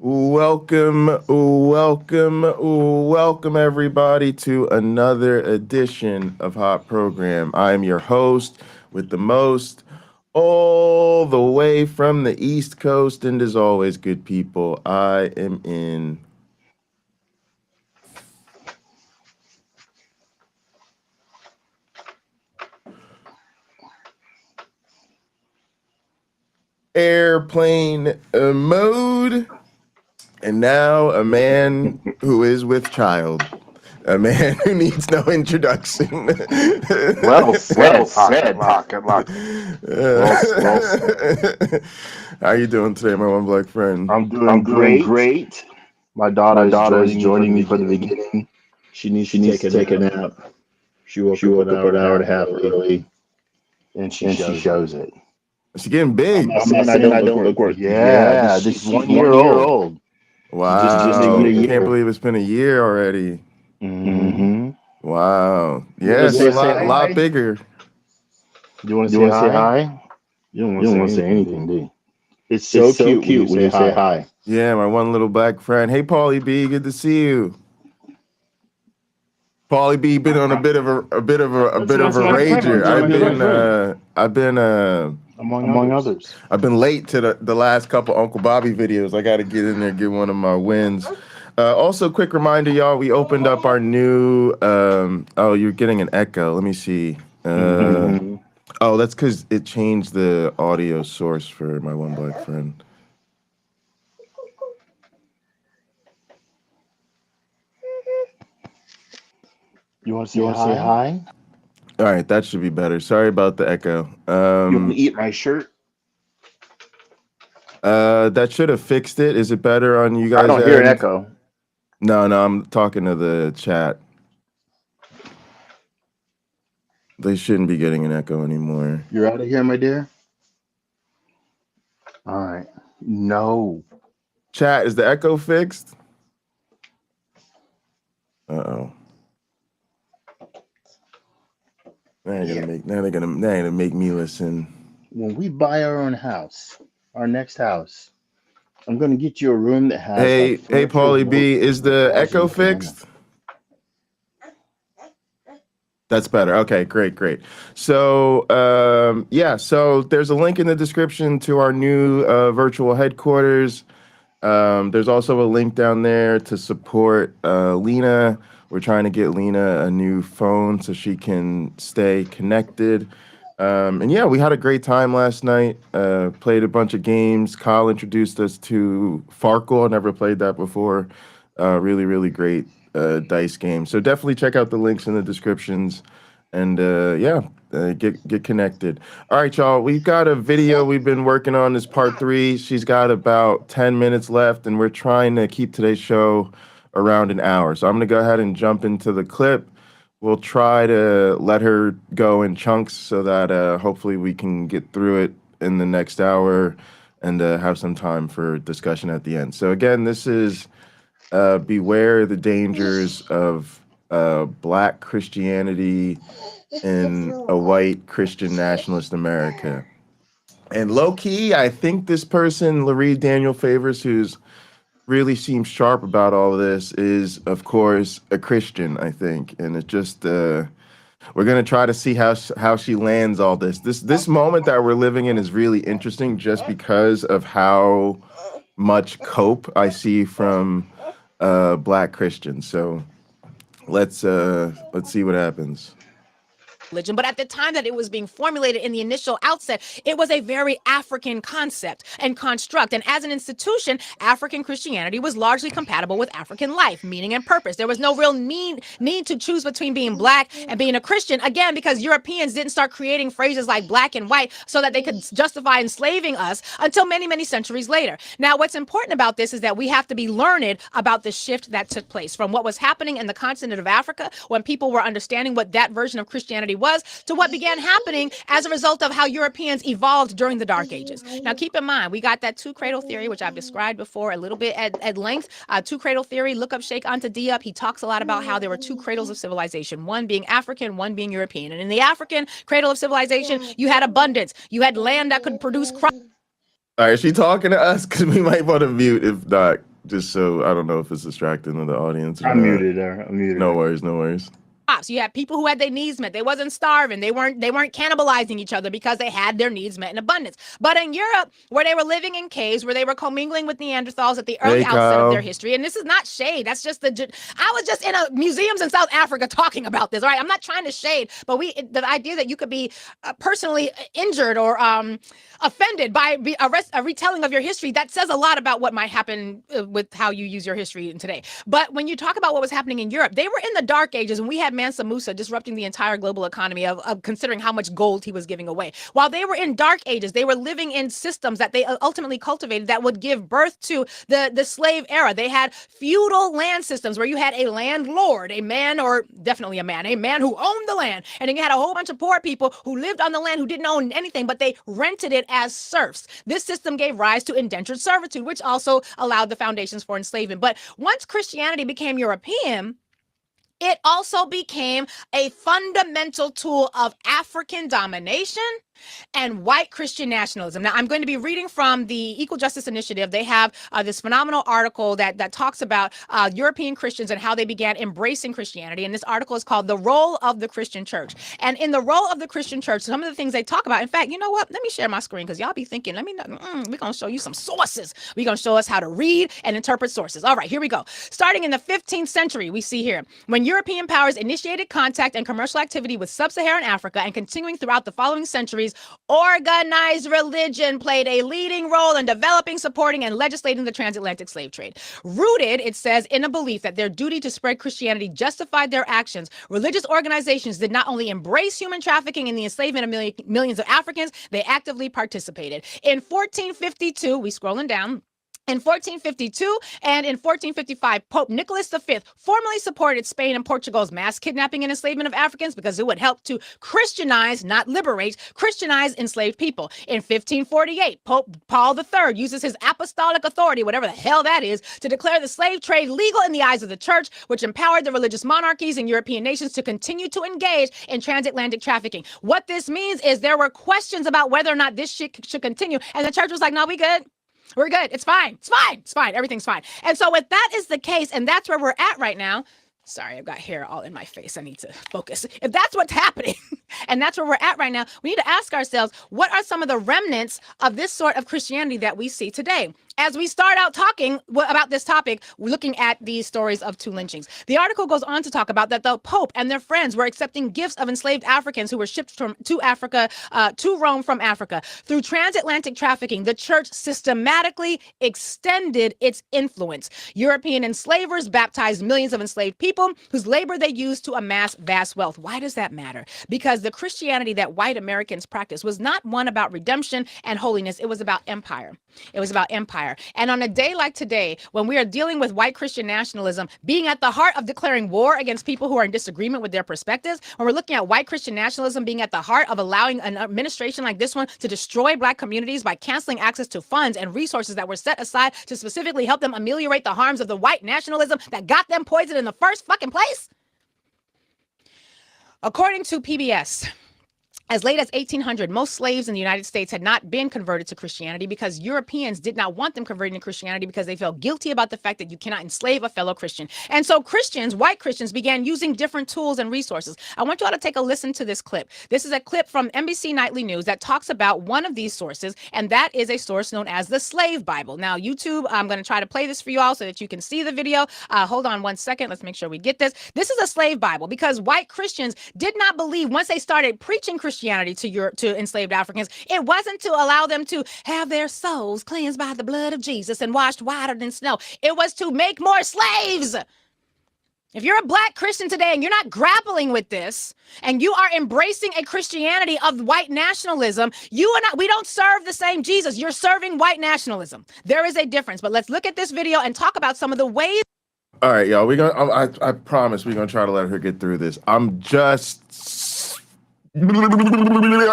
Welcome everybody to another edition of Hot Program. I am your host with the most, all the way from the East Coast, and as always, good people, I am in airplane mode, and now a man who is with child. A man who needs no introduction. Well said, Pocket Luck. How you doing today, my one black friend? I'm I'm doing doing great. great. My My daughter is daughter is joining me for the joining me for the beginning. beginning. She needs She to needs take to a take a nap. nap. She woke She up woke an up hour an and a hour and half a half early, early, and she and she shows it. shows it. She's getting I'm big. not I'm not saying I saying I don't don't look look worth. worth. Yeah, Yeah, she's she's 1 year 1 year old. old. She just turned a Wow. Can't year. believe it's been a year already. Mm-hmm. Mm-hmm. Wow. You want Yeah, to she's say a lot hi? bigger. You want to You say want to say hi? hi? You don't want You to don't say want to say anything, do anything, you? do you? It's It's so so cute when you cute when say you say hi. hi. Yeah, my one little black friend. Hey, Paulie B, good to see you. Paulie B been on a bit of That's a my friend. rager. That's my good friend, among Among others. others. I've been late to the last couple Uncle Bobby videos. I got to get in there, get one of my wins. Also, quick reminder, y'all, we opened up our new. Oh, you're getting an echo. Let me see. Mm-hmm. Mm-hmm. Oh, that's because it changed the audio source for my one black friend. You want to You say want to say hi? hi? All right, that should be better. Sorry about the echo. You want to eat my shirt? That should have fixed it. Is it better on you I guys' don't hear an end? echo. No, I'm talking to the chat. They shouldn't be getting an echo anymore. You're out of here, my dear? All right. No. Chat, is the echo fixed? Uh-oh. Yeah. They're gonna make me listen. When we buy our own house, our next house, I'm going to get you a room that has like Hey, furniture, Paulie B, is the echo washing. fixed? That's better. Okay, great. So, yeah, so there's a link in the description to our new virtual headquarters. There's also a link down there to support Lina. We're trying to get Lina a new phone so she can stay connected. And yeah, we had a great time last night. Played a bunch of games. Kyle introduced us to Farkle. I never played that before. Really great dice game. So definitely check out the links in the descriptions. And yeah, get connected. All right, y'all. We've got a video we've been working on. This part 3. She's got about 10 minutes left, and we're trying to keep today's show around an hour. So I'm gonna go ahead and jump into the clip. We'll try to let her go in chunks so that hopefully we can get through it in the next hour and have some time for discussion at the end. So again, this is beware the dangers of black Christianity in a white Christian nationalist America. And low key, I think this person, Larry Daniel Favors, who's really seems sharp about all of this, is of course a Christian, I think. And it just we're gonna try to see how she lands all this. This moment that we're living in is really interesting just because of how much cope I see from black Christians. So let's see what happens. Religion, but at the time that it was being formulated in the initial outset, it was a very African concept and construct. And as an institution, African Christianity was largely compatible with African life, meaning, and purpose. There was no real need to choose between being black and being a Christian, again, because Europeans didn't start creating phrases like black and white so that they could justify enslaving us until many centuries later. Now, what's important about this is that we have to be learned about the shift that took place from what was happening in the continent of Africa when people were understanding what that version of Christianity was to what began happening as a result of how Europeans evolved during the Dark Ages. Now, keep in mind, we got that two cradle theory, which I've described before a little bit at length. Two cradle theory, look up Sheikh Anta Diop. He talks a lot about how there were two cradles of civilization, one being African, one being European. And in the African cradle of civilization, you had abundance. You had land that could produce crops. All right, is she talking to us? Because we might want to mute if not. just so I don't know if it's distracting to the audience or I not. muted her. I muted No her. worries, no worries. You had people who had their needs met. They wasn't starving. They weren't cannibalizing each other because they had their needs met in abundance. But in Europe, where they were living in caves, where they were commingling with Neanderthals at the early outset of their history, and this is not shade. That's just I was just in museums in South Africa talking about this. All right, I'm not trying to shade, but the idea that you could be personally injured or offended by a retelling of your history, that says a lot about what might happen with how you use your history in today. But when you talk about what was happening in Europe, they were in the Dark Ages, and we had Mansa Musa disrupting the entire global economy of considering how much gold he was giving away. While they were in Dark Ages, they were living in systems that they ultimately cultivated that would give birth to the slave era. They had feudal land systems where you had a landlord, a man, or definitely a man who owned the land. And then you had a whole bunch of poor people who lived on the land who didn't own anything, but they rented it as serfs. This system gave rise to indentured servitude, which also allowed the foundations for enslavement. But once Christianity became European, it also became a fundamental tool of African domination and white Christian nationalism. Now, I'm going to be reading from the Equal Justice Initiative. They have this phenomenal article that talks about European Christians and how they began embracing Christianity. And this article is called The Role of the Christian Church. And in the role of the Christian church, some of the things they talk about, in fact, you know what? Let me share my screen because y'all be thinking, we're going to show you some sources. We're going to show us how to read and interpret sources. All right, here we go. Starting in the 15th century, we see here, when European powers initiated contact and commercial activity with sub-Saharan Africa and continuing throughout the following centuries, organized religion played a leading role in developing, supporting, and legislating the transatlantic slave trade. Rooted, it says, in a belief that their duty to spread Christianity justified their actions, religious organizations did not only embrace human trafficking and the enslavement of millions of Africans, they actively participated. In 1452, we scrolling down, in 1452 and in 1455, Pope Nicholas V formally supported Spain and Portugal's mass kidnapping and enslavement of Africans because it would help to Christianize, not liberate, Christianize enslaved people. In 1548, Pope Paul III uses his apostolic authority, whatever the hell that is, to declare the slave trade legal in the eyes of the church, which empowered the religious monarchies in European nations to continue to engage in transatlantic trafficking. What this means is there were questions about whether or not this shit should continue, and the church was like, no, we good. We're good. It's fine. It's fine. It's fine. Everything's fine. And so if that is the case, and that's where we're at right now, sorry, I've got hair all in my face. I need to focus. If that's what's happening, and that's where we're at right now, we need to ask ourselves, what are some of the remnants of this sort of Christianity that we see today? As we start out talking about this topic, we're looking at these stories of two lynchings. The article goes on to talk about that the Pope and their friends were accepting gifts of enslaved Africans who were shipped to Africa, to Rome from Africa. Through transatlantic trafficking, the church systematically extended its influence. European enslavers baptized millions of enslaved people whose labor they used to amass vast wealth. Why does that matter? Because the Christianity that white Americans practiced was not one about redemption and holiness. It was about empire. It was about empire. And on a day like today, when we are dealing with white Christian nationalism being at the heart of declaring war against people who are in disagreement with their perspectives, when we're looking at white Christian nationalism being at the heart of allowing an administration like this one to destroy black communities by canceling access to funds and resources that were set aside to specifically help them ameliorate the harms of the white nationalism that got them poisoned in the first fucking place. According to PBS, as late as 1800, most slaves in the United States had not been converted to Christianity because Europeans did not want them converting to Christianity because they felt guilty about the fact that you cannot enslave a fellow Christian. And so Christians, white Christians, began using different tools and resources. I want you all to take a listen to this clip. This is a clip from NBC Nightly News that talks about one of these sources, and that is a source known as the Slave Bible. Now, YouTube, I'm going to try to play this for you all so that you can see the video. Hold on one second. Let's make sure we get this. This is a slave Bible because white Christians did not believe once they started preaching Christianity to enslaved Africans, it wasn't to allow them to have their souls cleansed by the blood of Jesus and washed whiter than snow. It was to make more slaves. If you're a black Christian today and you're not grappling with this and you are embracing a Christianity of white nationalism, you and I, we don't serve the same Jesus. You're serving white nationalism. There is a difference. But let's look at this video and talk about some of the ways. All right, y'all. I promise we're gonna try to let her get through this. I'm just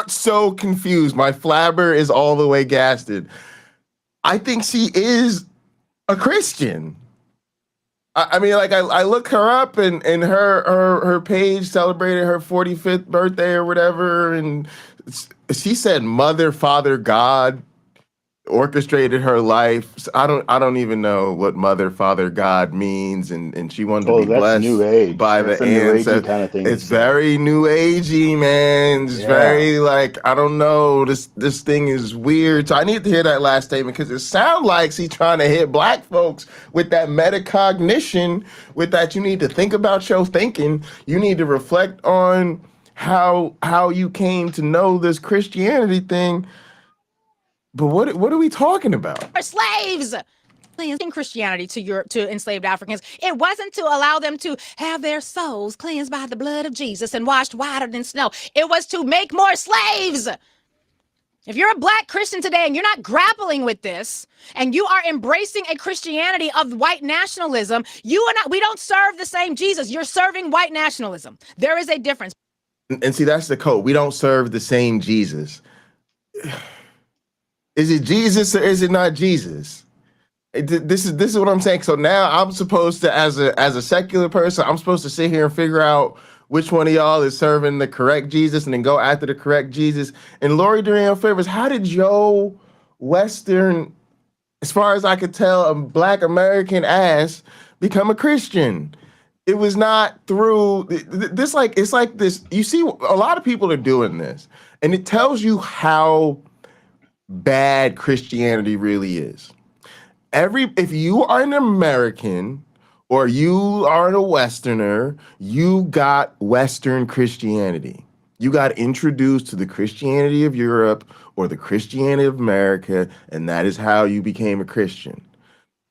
so confused. My flabber is all the way gasted. I think she is a Christian. I mean, like I look her up and her page celebrated her 45th birthday or whatever, and she said Mother, Father, God orchestrated her life. I don't even know what mother, father, God means, and she wanted to Oh, be that's new blessed age. by That's the a new agey ancestors. kind of thing to It's say. very new agey, man. It's Yeah. very like I don't know. This thing is weird. So I need to hear that last statement because it sounds like she's trying to hit black folks with that metacognition, with that you need to think about your thinking. You need to reflect on how you came to know this Christianity thing. But what are we talking about? Are slaves. In Christianity to enslaved Africans. It wasn't to allow them to have their souls cleansed by the blood of Jesus and washed whiter than snow. It was to make more slaves. If you're a black Christian today and you're not grappling with this and you are embracing a Christianity of white nationalism, we don't serve the same Jesus. You're serving white nationalism. There is a difference. And see, that's the code. We don't serve the same Jesus. Is it Jesus or is it not Jesus? This is what I'm saying. So now I'm supposed to, as a secular person, I'm supposed to sit here and figure out which one of y'all is serving the correct Jesus and then go after the correct Jesus. And Lori, during your favors, how did your Western, as far as I could tell, a black American ass become a Christian? It was not through this. Like it's like this. You see, a lot of people are doing this, and it tells you how bad Christianity really is. If you are an American or you are a Westerner, you got Western Christianity. You got introduced to the Christianity of Europe or the Christianity of America, and that is how you became a Christian.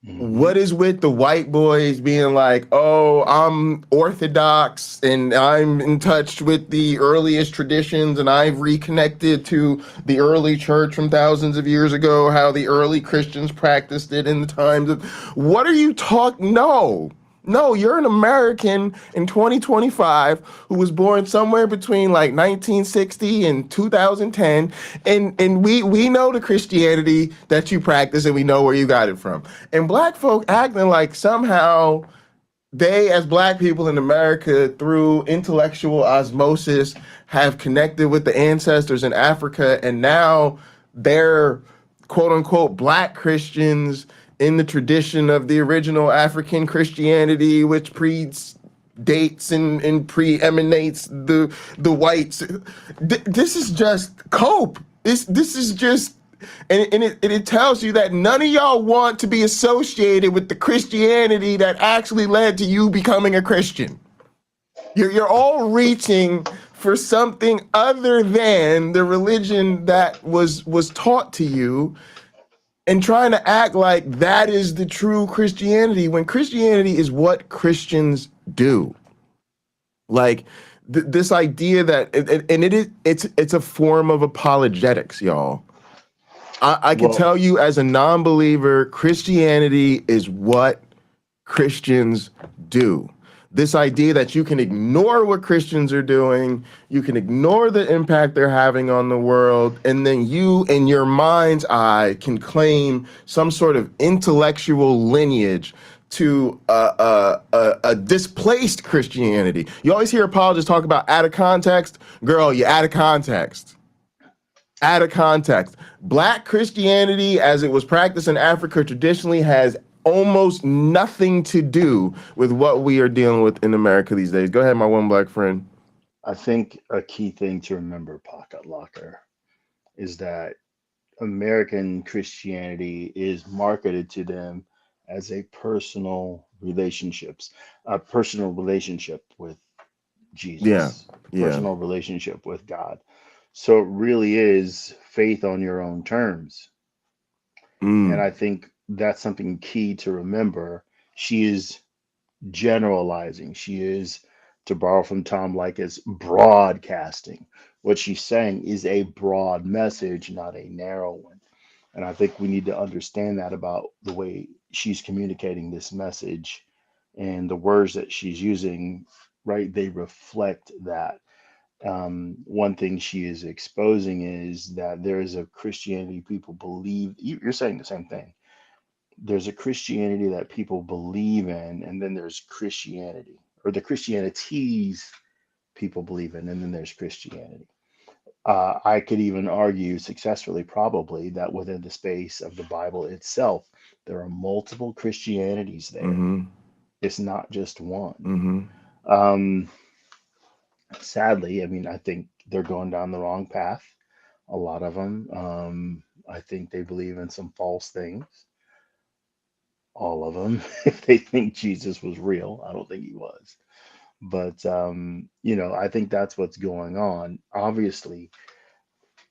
Mm-hmm. What is with the white boys being like, oh, I'm Orthodox and I'm in touch with the earliest traditions and I've reconnected to the early church from thousands of years ago, how the early Christians practiced it in the times of. What are you talking? No. No, you're an American in 2025 who was born somewhere between like 1960 and 2010, and we know the Christianity that you practice and we know where you got it from. And black folk acting like somehow they, as black people in America, through intellectual osmosis, have connected with the ancestors in Africa, and now they're quote unquote black Christians in the tradition of the original African Christianity, which predates and preeminates the whites. This is just cope. This is just and it tells you that none of y'all want to be associated with the Christianity that actually led to you becoming a Christian. You're all reaching for something other than the religion that was taught to you and trying to act like that is the true Christianity when Christianity is what Christians do. Like this idea that it's a form of apologetics, y'all. I can Well, tell you as a non-believer, Christianity is what Christians do. This idea that you can ignore what Christians are doing, you can ignore the impact they're having on the world, and then you, in your mind's eye, can claim some sort of intellectual lineage to a displaced Christianity. You always hear apologists talk about out of context. Girl, you're out of context. Out of context. Black Christianity, as it was practiced in Africa traditionally, has almost nothing to do with what we are dealing with in America these days. Go ahead, my one black friend. I think a key thing to remember, Pocket Locker, is that American Christianity is marketed to them as a personal relationship with Yeah, Jesus, a yeah. personal relationship with God. So it really is faith on your own terms. And Mm, I think that's something key to remember. She is generalizing. She is, to borrow from Tom Likas, broadcasting. What she's saying is a broad message, not a narrow one. And I think we need to understand that about the way she's communicating this message and the words that she's using, right? They reflect that. One thing she is exposing is that there is a Christianity people believe. You're saying the same thing. There's a Christianity that people believe in, and then there's Christianity, or the Christianities people believe in, and then there's Christianity. I could even argue successfully, probably, that within the space of the Bible itself, there are multiple Christianities there. Mm-hmm. It's not just one. Mm-hmm. Um, Sadly, I mean, I think they're going down the wrong path. A lot of them. I think they believe in some false things. All of them. If they think Jesus was real, I don't think he was. But I think that's what's going on. Obviously,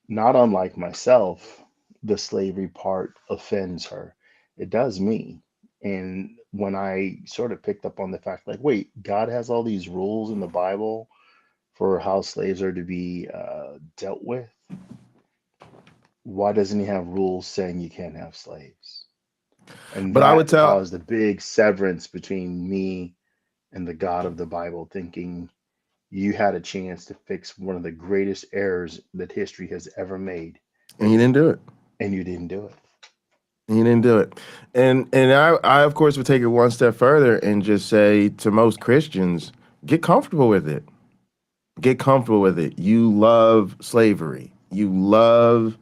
not unlike myself, the slavery part offends her. It does me. And when I sort of picked up on the fact, like, wait, God has all these rules in the Bible for how slaves are to be dealt with. Why doesn't he have rules saying you can't have slaves? And But I would that tell, caused a big severance between me and the God of the Bible, thinking you had a chance to fix one of the greatest errors that history has ever made, and you didn't do it. and you didn't do it. You didn't do it. And I of course would take it one step further and just say to most Christians, get comfortable with it. Get comfortable with it. You love slavery. You love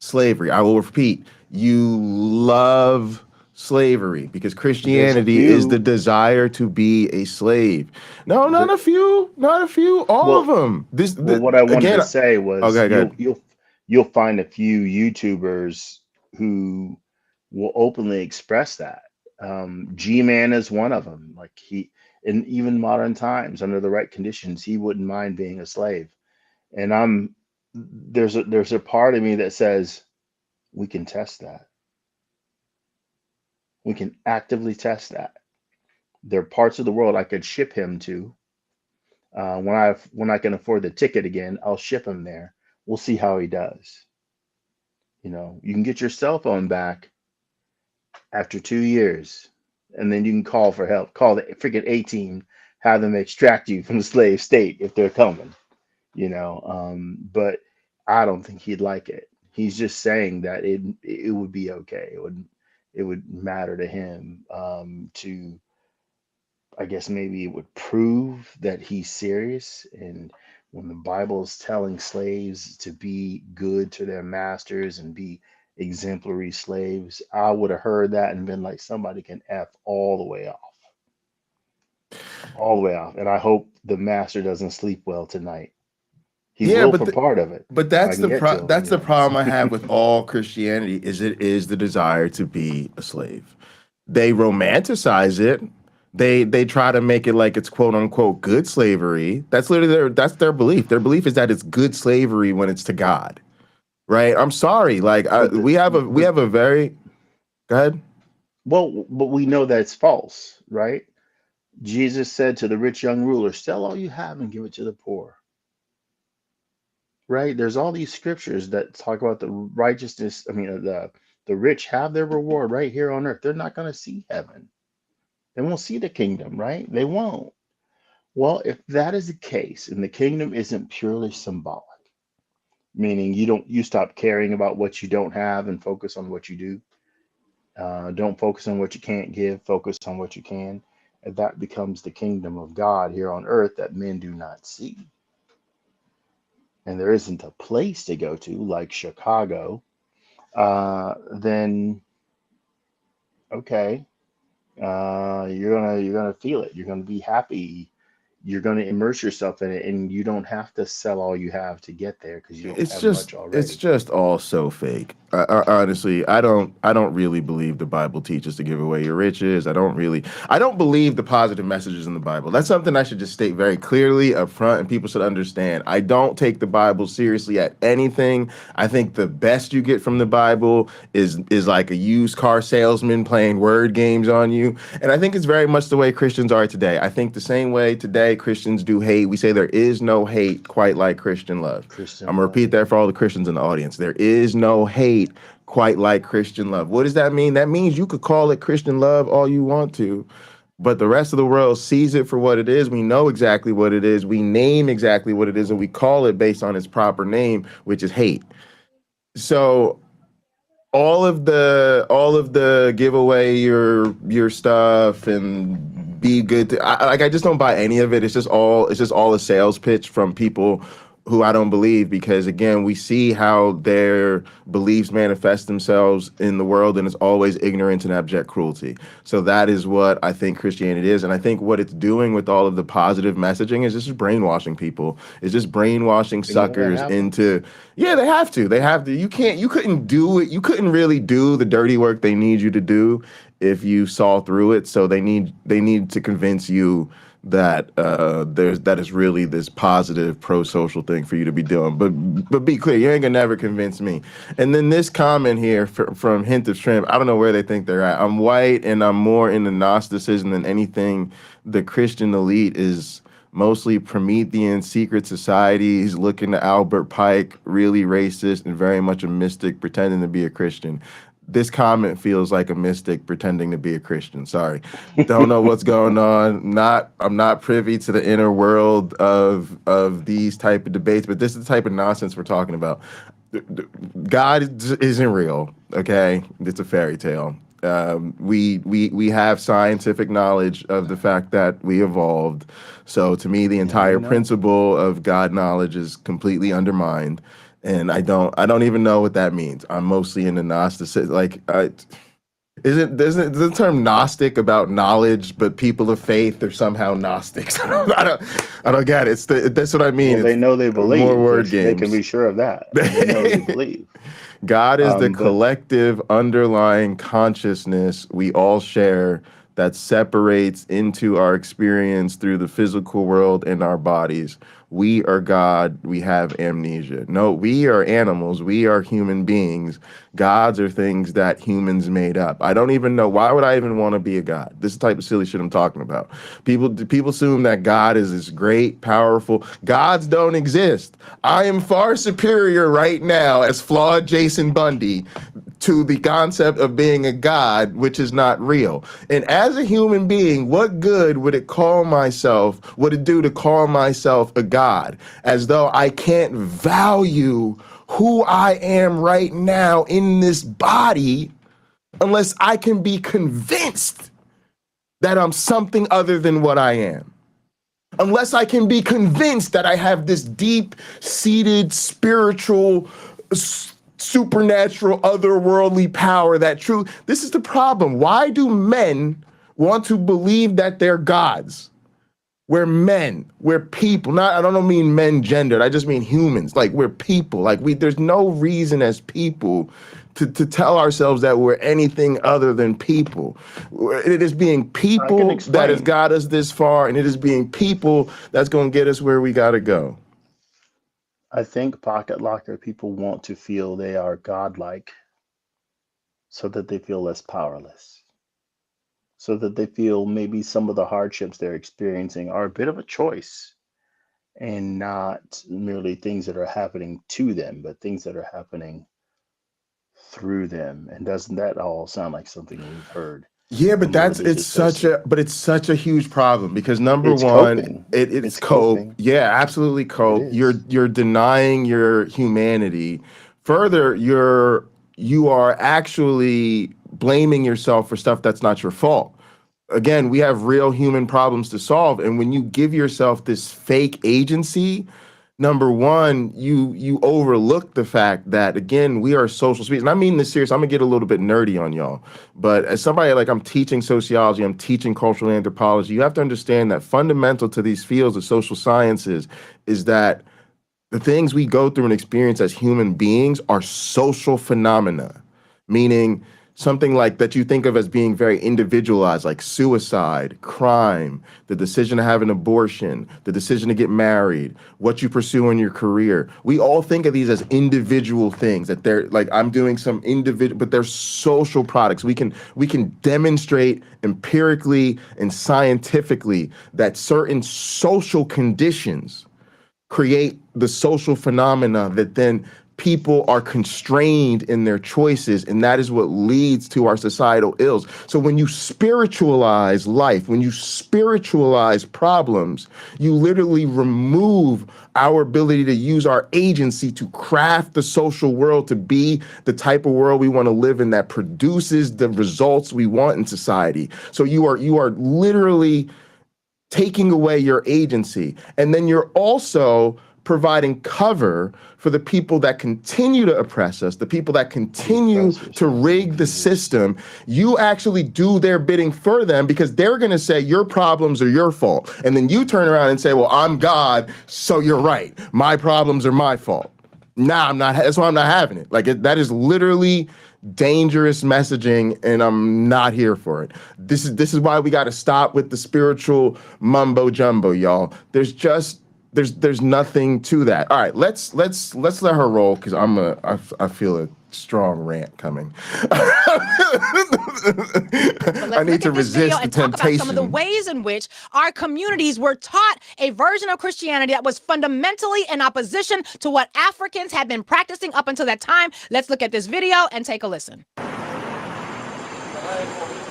slavery. I will repeat, you love slavery because There's a Christianity is the few. desire to be a slave. No, not There, a few, not a few, all of well, them. what I wanted Again, to say was okay, good. you'll find a few YouTubers who will openly express that. G-Man is one of them. Like in even modern times, under the right conditions, he wouldn't mind being a slave. And there's a part of me that says we can test that. We can actively test that. There are parts of the world I could ship him to. When I can afford the ticket again, I'll ship him there. We'll see how he does. You can get your cell phone back after 2 years, and then you can call for help. Call the freaking A team, have them extract you from the slave state if they're coming. But I don't think he'd like it. He's just saying that it would be okay. It would matter to him, to, I guess, maybe it would prove that he's serious. And when the Bible is telling slaves to be good to their masters and be exemplary slaves, I would have heard that and been like, somebody can F all the way off, all the way off. And I hope the master doesn't sleep well tonight. He Yeah, will but for part of it, but if I can get to him, that's the problem I have with all Christianity is it is the desire to be a slave. They romanticize it. They try to make it like it's quote unquote good slavery. That's literally their belief. Their belief is that it's good slavery when it's to God, right? I'm sorry, like But we but have a very go ahead. but we know that's false, right? Jesus said to the rich young ruler, "Sell all you have and give it to the poor." Right? There's all these scriptures that talk about the righteousness. I mean, the rich have their reward right here on earth. They're not going to see heaven. They won't see the kingdom, right? They won't. Well, if that is the case, and the kingdom isn't purely symbolic, meaning you stop caring about what you don't have and focus on what you do. Don't focus on what you can't give. Focus on what you can. And that becomes the kingdom of God here on earth that men do not see. And there isn't a place to go to like Chicago. Then okay, you're gonna feel it. You're gonna be happy. You're gonna immerse yourself in it, and you don't have to sell all you have to get there because you don't have much It's already. just all so fake. Honestly, I don't really believe the Bible teaches to give away your riches. I don't believe the positive messages in the Bible. That's something I should just state very clearly up front, and people should understand. I don't take the Bible seriously at anything. I think the best you get from the Bible is like a used car salesman playing word games on you. And I think it's very much the way Christians are today. I think the same way today Christians do hate. We say there is no hate quite like Christian love. I'm Christian gonna love. repeat that for all the Christians in the audience. There is no hate quite like Christian love. What does that mean? That means you could call it Christian love all you want to, but the rest of the world sees it for what it is. We know exactly what it is. We name exactly what it is, and we call it based on its proper name, which is hate. So all of the give away your stuff and be good to, I just don't buy any of it. It's just all a sales pitch from people who I don't believe, because again, we see how their beliefs manifest themselves in the world, and it's always ignorance and abject cruelty. So that is what I think Christianity is. And I think what it's doing with all of the positive messaging is just brainwashing people. It's just brainwashing You know that suckers happens. into, yeah, they have to. They have to. You couldn't do it. You couldn't really do the dirty work they need you to do if you saw through it. So they need to convince you that that is really this positive pro-social thing for you to be doing. But be clear, you ain't gonna never convince me. And then this comment here from Hint of Shrimp, I don't know where they think they're at. I'm white and I'm more into Gnosticism than anything. The Christian elite is mostly Promethean secret societies looking to Albert Pike, really racist and very much a mystic pretending to be a Christian. This comment feels like a mystic pretending to be a Christian. Sorry. Don't know what's going on. I'm not privy to the inner world of these type of debates, but this is the type of nonsense we're talking about. God isn't real, okay? It's a fairy tale. We have scientific knowledge of the fact that we evolved. So to me, the Yeah, we entire know. principle of God knowledge is completely undermined, and I don't even know what that means. I'm mostly into Gnosticism. Like, isn't the term Gnostic about knowledge, but people of faith are somehow Gnostics? I don't get it. That's what I mean. Well, they It's know they more believe. word They can games. be sure of that. They know they believe. God is the But collective underlying consciousness we all share that separates into our experience through the physical world and our bodies. We are God. We have amnesia. No, we are animals. We are human beings. Gods are things that humans made up. I don't even know. Why would I even want to be a god? This is the type of silly shit I'm talking about. People assume that God is this great, powerful. Gods don't exist. I am far superior right now as flawed Jason Bundy to the concept of being a god, which is not real. And as a human being, what good would it do to call myself a god, as though I can't value who I am right now in this body unless I can be convinced that I'm something other than what I am? Unless I can be convinced that I have this deep-seated spiritual, supernatural, otherworldly power that this is the problem. Why do men want to believe that they're gods? We're men, we're people. I don't mean men gendered, I just mean humans. Like, we're people. Like, there's no reason as people to tell ourselves that we're anything other than people. It is being I can people that has explain. got us this far, and it is being people that's going to get us where we got to go. I think pocket locker people want to feel they are godlike so that they feel less powerless, so that they feel maybe some of the hardships they're experiencing are a bit of a choice and not merely things that are happening to them, but things that are happening through them. And doesn't that all sound like something we've heard Yeah, but from religious systems? it's such a huge problem, because number It's one, coping. it's It's cope. coping. Yeah, absolutely It cope. is. You're denying your humanity. Further, you are actually blaming yourself for stuff that's not your fault. Again, we have real human problems to solve, and when you give yourself this fake agency, number one, you overlook the fact that, again, we are social species. And I mean this serious. I'm gonna get a little bit nerdy on y'all, but as somebody, like, I'm teaching sociology, I'm teaching cultural anthropology, you have to understand that fundamental to these fields of social sciences is that the things we go through and experience as human beings are social phenomena, meaning something like that you think of as being very individualized, like suicide, crime, the decision to have an abortion, the decision to get married, what you pursue in your career. We all think of these as individual things, that they're like, I'm doing some individual, but they're social products. We can demonstrate empirically and scientifically that certain social conditions create the social phenomena that then people are constrained in their choices, and that is what leads to our societal ills. So when you spiritualize life, when you spiritualize problems, you literally remove our ability to use our agency to craft the social world to be the type of world we want to live in, that produces the results we want in society. So you are literally taking away your agency. And then you're also providing cover for the people that continue to oppress us, the people that continue to rig the system. You actually do their bidding for them because they're going to say your problems are your fault. And then you turn around and say, well, I'm God, so you're right. My problems are my fault. Nah, I'm not. That's why I'm not having it. Like, that is literally dangerous messaging, and I'm not here for it. This is why we got to stop with the spiritual mumbo jumbo, y'all. There's nothing to that. All right, let's let her roll because I feel a strong rant coming. I need to resist the temptation. Talk about some of the ways in which our communities were taught a version of Christianity that was fundamentally in opposition to what Africans had been practicing up until that time. Let's look at this video and take a listen.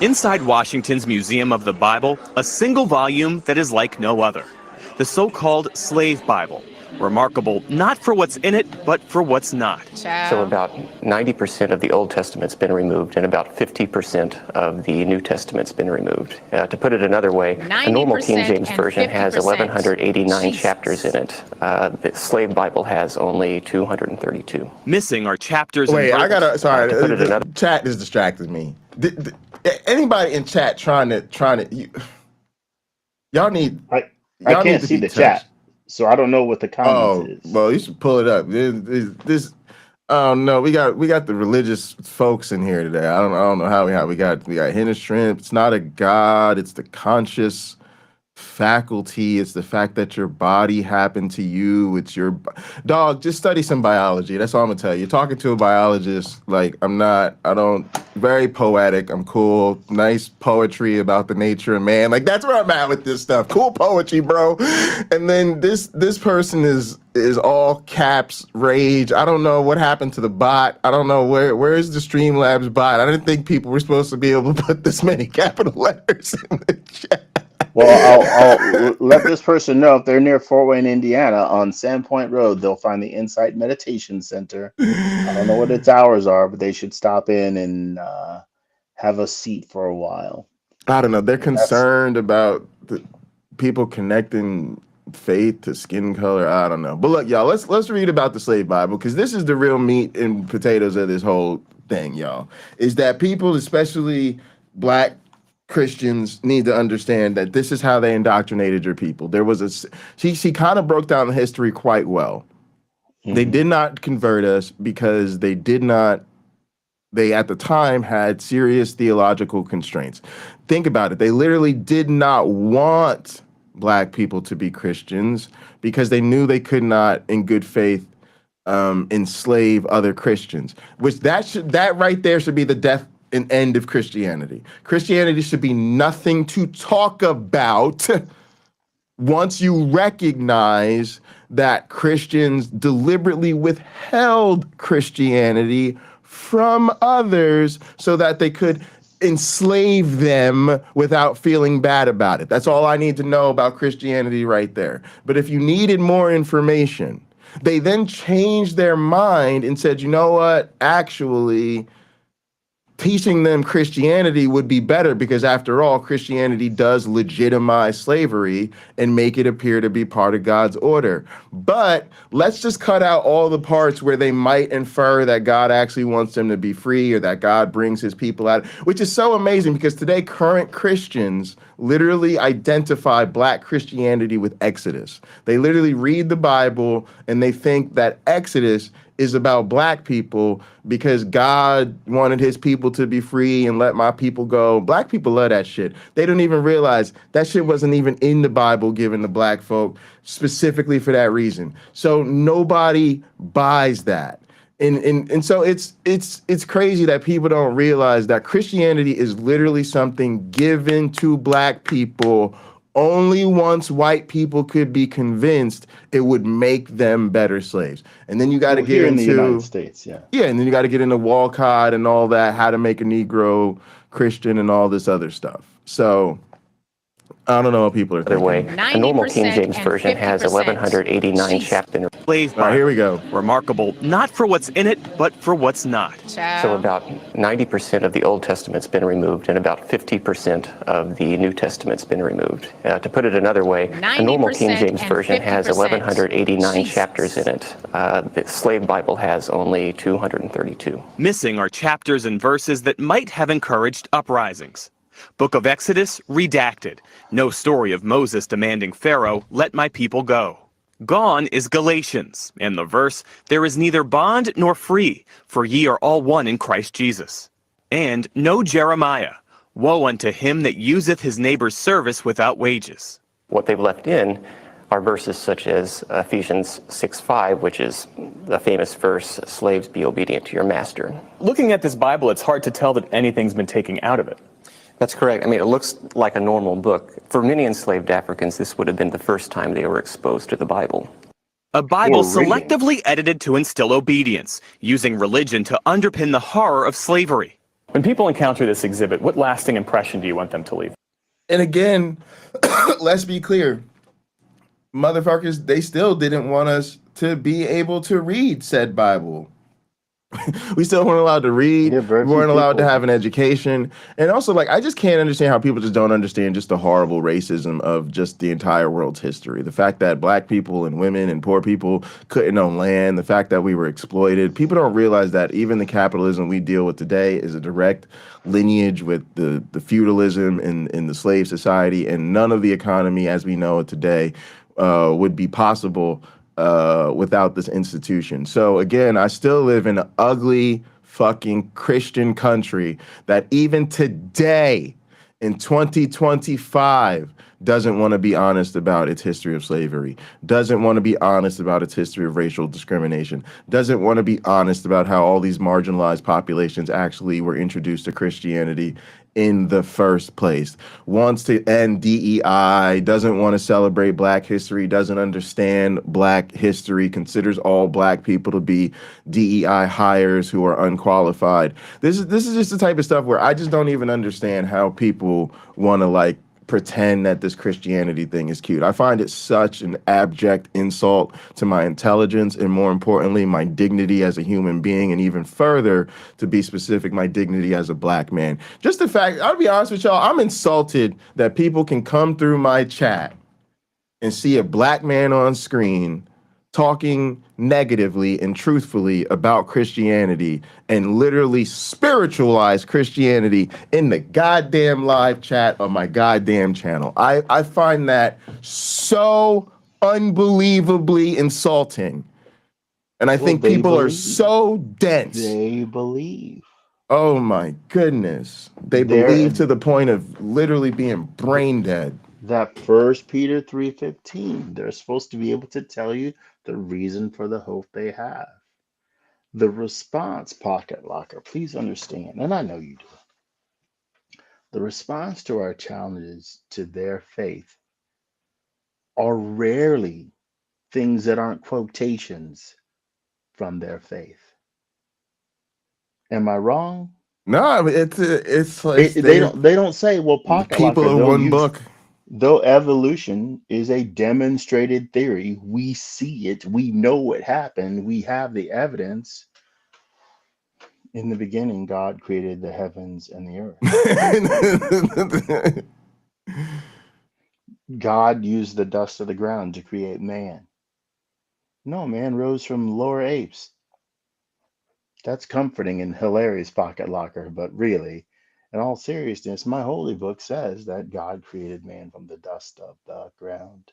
Inside Washington's Museum of the Bible, a single volume that is like no other. The so-called Slave Bible, remarkable not for what's in it, but for what's not. So about 90% of the Old Testament's been removed, and about 50% of the New Testament's been removed. To put it another way, a normal King James Version has 1,189 chapters in it. The Slave Bible has only 232. Missing are chapters. Wait, sorry, the chat has distracted me. Anybody in chat trying to, y'all need. I can't see the chat, so I don't know what the comments is. Well, you should pull it up. This oh no, we got the religious folks in here today. I don't know how we got Hinterstrand. It's not a god. It's the conscious faculty. It's the fact that your body happened to you. It's your dog. Just study some biology. That's all I'm gonna tell you. You're talking to a biologist. Like, very poetic. I'm cool. Nice poetry about the nature of man. Like, that's where I'm at with this stuff. Cool poetry, bro. And then this person is all caps rage. I don't know what happened to the bot. I don't know where's the Streamlabs bot. I didn't think people were supposed to be able to put this many capital letters in the chat. Well, I'll let this person know if they're near Fort Wayne, Indiana, on Sandpoint Road, they'll find the Insight Meditation Center. I don't know what its hours are, but they should stop in and have a seat for a while. I don't know. They're concerned about the people connecting faith to skin color. I don't know. But look, y'all, let's read about the Slave Bible, because this is the real meat and potatoes of this whole thing, y'all. Is that people, especially Black Christians, need to understand that this is how they indoctrinated your people. There was she kind of broke down the history quite well. Mm-hmm. They did not convert us because they at the time had serious theological constraints. Think about it. They literally did not want Black people to be Christians because they knew they could not, in good faith, enslave other Christians. Which that right there should be the death and end of Christianity. Christianity should be nothing to talk about once you recognize that Christians deliberately withheld Christianity from others so that they could enslave them without feeling bad about it. That's all I need to know about Christianity right there. But if you needed more information, they then changed their mind and said, you know what, actually, teaching them Christianity would be better because, after all, Christianity does legitimize slavery and make it appear to be part of God's order. But let's just cut out all the parts where they might infer that God actually wants them to be free or that God brings his people out, which is so amazing because today current Christians literally identify Black Christianity with Exodus. They literally read the Bible and they think that Exodus is about Black people because God wanted his people to be free and let my people go. Black people love that shit. They don't even realize that shit wasn't even in the Bible given to Black folk specifically for that reason. So nobody buys that. And so it's crazy that people don't realize that Christianity is literally something given to Black people only once white people could be convinced it would make them better slaves. And then you got to get into the United States, yeah. Yeah, and then you got to get into Walcott and all that, how to make a Negro Christian and all this other stuff. So I don't know what people are Other way, thinking. a normal King 90% James and version has 50%. 1,189 Jeez. chapters. Slave All right, here Bible. we go. Remarkable not for what's in it, but for what's not. So Child. about 90% of the Old Testament's been removed, and about 50% of the New Testament's been removed. To put it another way, a normal King 90% James and version has 50%. 1,189 Jesus. chapters in it. The Slave Bible has only 232. Missing are chapters and verses that might have encouraged uprisings. Book of Exodus, redacted. No story of Moses demanding Pharaoh, let my people go. Gone is Galatians, and the verse, there is neither bond nor free, for ye are all one in Christ Jesus. And no Jeremiah, woe unto him that useth his neighbor's service without wages. What they've left in are verses such as Ephesians 6:5, which is the famous verse, slaves be obedient to your master. Looking at this Bible, it's hard to tell that anything's been taken out of it. That's correct. I mean, it looks like a normal book. For many enslaved Africans, this would have been the first time they were exposed to the Bible. A Bible Or reading. selectively edited to instill obedience, using religion to underpin the horror of slavery. When people encounter this exhibit, what lasting impression do you want them to leave? And again, let's be clear. Motherfuckers, they still didn't want us to be able to read said Bible. We still weren't allowed to read. Yeah, We very few weren't allowed to people. have an education. And also, like, I just can't understand how people just don't understand just the horrible racism of just the entire world's history. The fact that black people and women and poor people couldn't own land, the fact that we were exploited. People don't realize that even the capitalism we deal with today is a direct lineage with the feudalism in the slave society, and none of the economy as we know it today would be possible without this institution. So again, I still live in an ugly fucking Christian country that even today in 2025 doesn't want to be honest about its history of slavery, doesn't want to be honest about its history of racial discrimination, doesn't want to be honest about how all these marginalized populations actually were introduced to Christianity in the first place, wants to end DEI, doesn't want to celebrate Black history, doesn't understand Black history, considers all Black people to be DEI hires who are unqualified. This is just the type of stuff where I just don't even understand how people want to like pretend that this Christianity thing is cute. I find it such an abject insult to my intelligence and, more importantly, my dignity as a human being, and even further, to be specific, my dignity as a Black man. Just the fact, I'll be honest with y'all, I'm insulted that people can come through my chat and see a Black man on screen talking negatively and truthfully about Christianity and literally spiritualize Christianity in the goddamn live chat of my goddamn channel. I find that so unbelievably insulting. And I think people are so dense. They believe. Oh my goodness. They believe to the point of literally being brain dead. That 1 Peter 3:15, they're supposed to be able to tell you the reason for the hope they have. The response, Pocket Locker, please understand, and I know you do. The response to our challenges to their faith are rarely things that aren't quotations from their faith. Am I wrong? No, it's like They don't say, well, Pocket people Locker, in they'll one use, book. though evolution is a demonstrated theory, we see it, we know it happened, we have the evidence. In the beginning, God created the heavens and the earth. God used the dust of the ground to create man. No, man rose from lower apes. That's comforting and hilarious, Pocket Locker, but really, in all seriousness, my holy book says that God created man from the dust of the ground.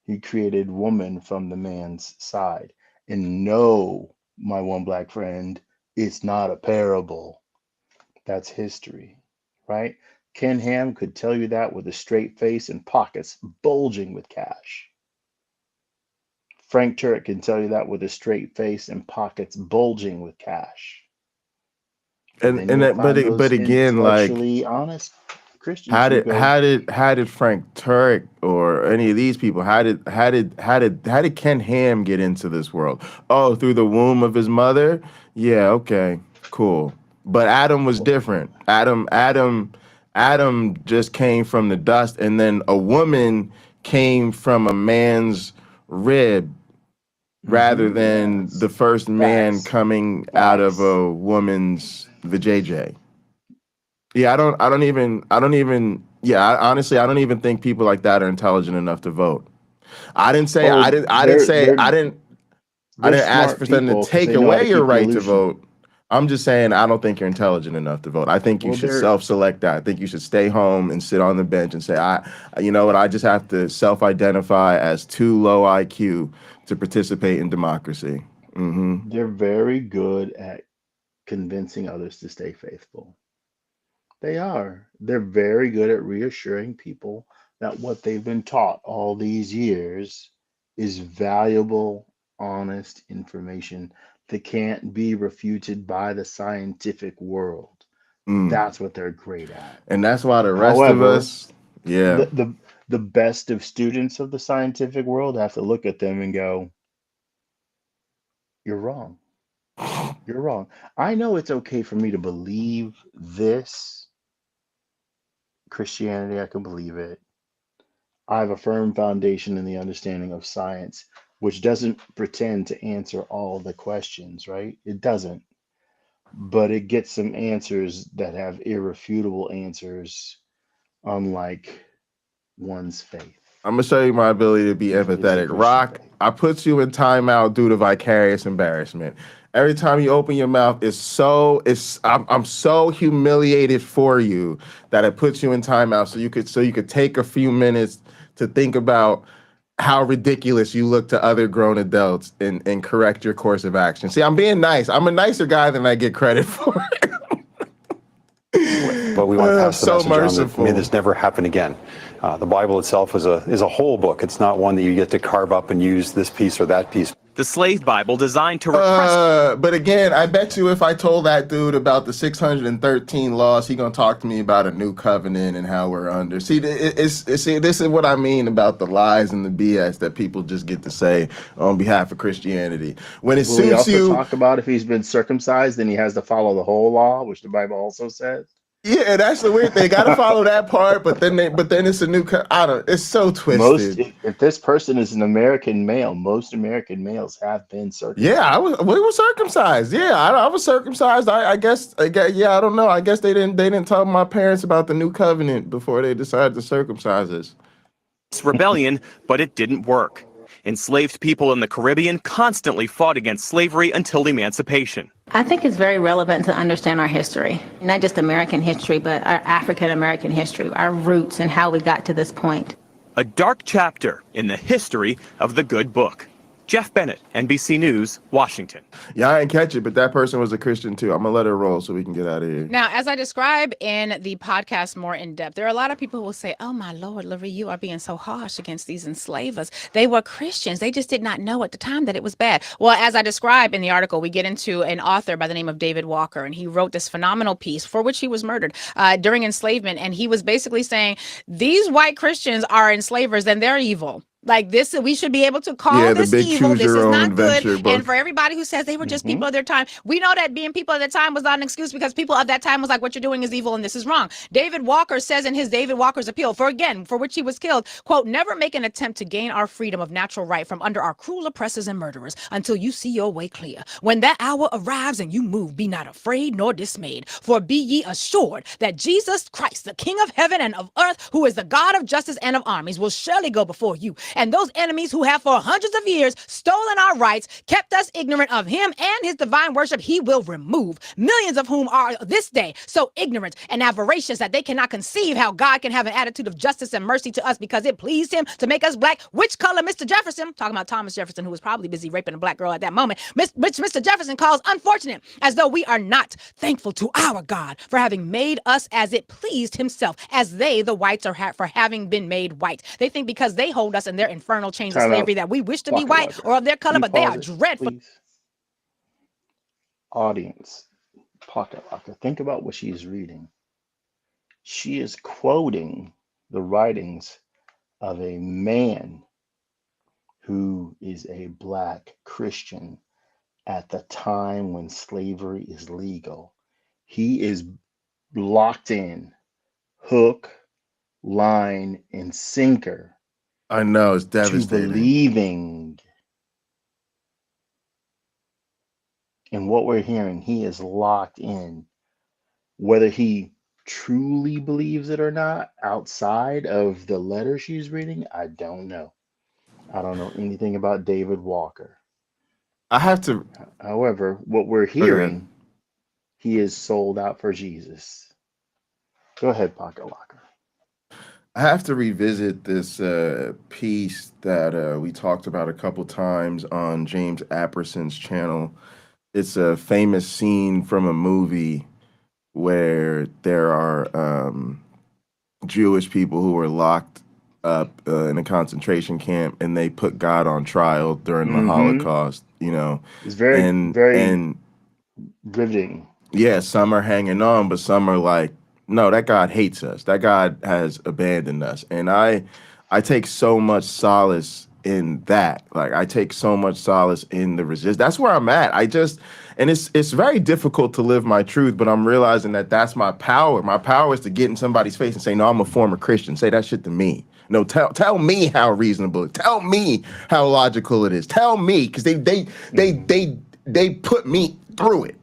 He created woman from the man's side. And no, my one Black friend, it's not a parable. That's history, right? Ken Ham could tell you that with a straight face and pockets bulging with cash. Frank Turek can tell you that with a straight face and pockets bulging with cash. But again, like, intellectually honest Christians how who did go, Frank Turek or any of these people, how did Ken Ham get into this world? Oh, through the womb of his mother? Yeah, okay, cool. But Adam was different. Adam Adam just came from the dust, and then a woman came from a man's rib, rather than Yes. the first man Facts. coming out of Facts. a woman's vajayjay. Yeah, I don't even. Yeah, honestly, I don't even think people like that are intelligent enough to vote. I didn't say Oh, I didn't say I they're didn't ask smart for them to people because take they know how to away your keep the right to illusion. vote. I'm just saying I don't think you're intelligent enough to vote. I think you Well, should they're self-select that. I think you should stay home and sit on the bench and say, you know what, I just have to self-identify as too low IQ to participate in democracy. Hmm. they're very good at convincing others to stay faithful. They are. They're very good at reassuring people that what they've been taught all these years is valuable, honest information that can't be refuted by the scientific world. Mm. That's what they're great at. And that's why the rest of However, us, yeah. the best of students of the scientific world have to look at them and go, "You're wrong. You're wrong. I know it's okay for me to believe this Christianity. I can believe it. I have a firm foundation in the understanding of science, which doesn't pretend to answer all the questions, right? It doesn't, but it gets some answers that have irrefutable answers, unlike one's faith, I'm gonna show you my ability to be if it is the empathetic. Christian Rock, faith. I put you in timeout due to vicarious embarrassment. Every time you open your mouth, I'm so humiliated for you that it puts you in timeout so you could take a few minutes to think about how ridiculous you look to other grown adults and correct your course of action. See, I'm being nice. I'm a nicer guy than I get credit for. But we want to pass the So message on that may merciful. this never happen again. The Bible itself is a whole book. It's not one that you get to carve up and use this piece or that piece. The slave Bible designed to repress. But again, I bet you if I told that dude about the 613 laws, he gonna talk to me about a new covenant and how we're under. See, see, this is what I mean about the lies and the BS that people just get to say on behalf of Christianity. When it Will he suits also you, talk about if he's been circumcised, then he has to follow the whole law, which the Bible also says? yeah, that's the weird thing. Got to follow that part, but then it's a new. I don't. It's so Most, twisted. if this person is an American male, most American males have been Yeah, circumcised. we were circumcised. Yeah, I was circumcised. I guess. Yeah, I don't know. I guess they didn't tell my parents about the new covenant before they decided to circumcise us. Rebellion, but it didn't work. Enslaved people in the Caribbean constantly fought against slavery until emancipation. I think it's very relevant to understand our history, not just American history, but our African American history, our roots, and how we got to this point. A dark chapter in the history of the good book. Jeff Bennett, NBC News, Washington. Yeah, I didn't catch it, but that person was a Christian too. I'm gonna let her roll so we can get out of here. Now, as I describe in the podcast more in depth, there are a lot of people who will say, "Oh my Lord, Larry, you are being so harsh against these enslavers. They were Christians. They just did not know at the time that it was bad." Well, as I describe in the article, we get into an author by the name of David Walker, and he wrote this phenomenal piece for which he was murdered during enslavement. And he was basically saying, these white Christians are enslavers and they're evil. Like this, we should be able to call The this big evil. choose This your is own not good. adventure book. And for everybody who says they were just Mhm. people of their time, we know that being people of their time was not an excuse, because people of that time was like, what you're doing is evil and this is wrong. David Walker says in his David Walker's appeal, for which he was killed, quote, "Never make an attempt to gain our freedom of natural right from under our cruel oppressors and murderers until you see your way clear. When that hour arrives and you move, be not afraid nor dismayed, for be ye assured that Jesus Christ, the King of heaven and of earth, who is the God of justice and of armies, will surely go before you. And those enemies who have for hundreds of years stolen our rights, kept us ignorant of him and his divine worship, he will remove. Millions of whom are this day so ignorant and avaricious that they cannot conceive how God can have an attitude of justice and mercy to us because it pleased him to make us black. Which color Mr. Jefferson," talking about Thomas Jefferson, who was probably busy raping a black girl at that moment, which Mr. Jefferson calls unfortunate, as though we are not thankful to our God for having made us as it pleased himself, as they, the whites, are for having been made white. They think because they hold us in their infernal chains of Time slavery out. that we wish to be Walker, white Walker. or of their color, Can you but they pause are it, dreadful. please? Audience, Pocket Walker, think about what she is reading. She is quoting the writings of a man who is a black Christian at the time when slavery is legal. He is locked in hook, line, and sinker I know it's to devastating. believing in what we're hearing. He is locked in. Whether he truly believes it or not, outside of the letter she's reading, I don't know. I don't know anything about David Walker. I have to. However, what we're Okay. hearing, he is sold out for Jesus. Go ahead, Pocket Locker. I have to revisit this piece that we talked about a couple times on James Apperson's channel. It's a famous scene from a movie where there are Jewish people who were locked up in a concentration camp, and they put God on trial during the Mm-hmm. Holocaust. It's very, And very riveting. yeah, some are hanging on, but some are like, no, that God hates us. That God has abandoned us. And I take so much solace in that. Like I take so much solace in the resist. That's where I'm at. And it's very difficult to live my truth, but I'm realizing that that's my power. My power is to get in somebody's face and say, no, I'm a former Christian. Say that shit to me. No, tell me how reasonable. Tell me how logical it is. Tell me, because they put me through it.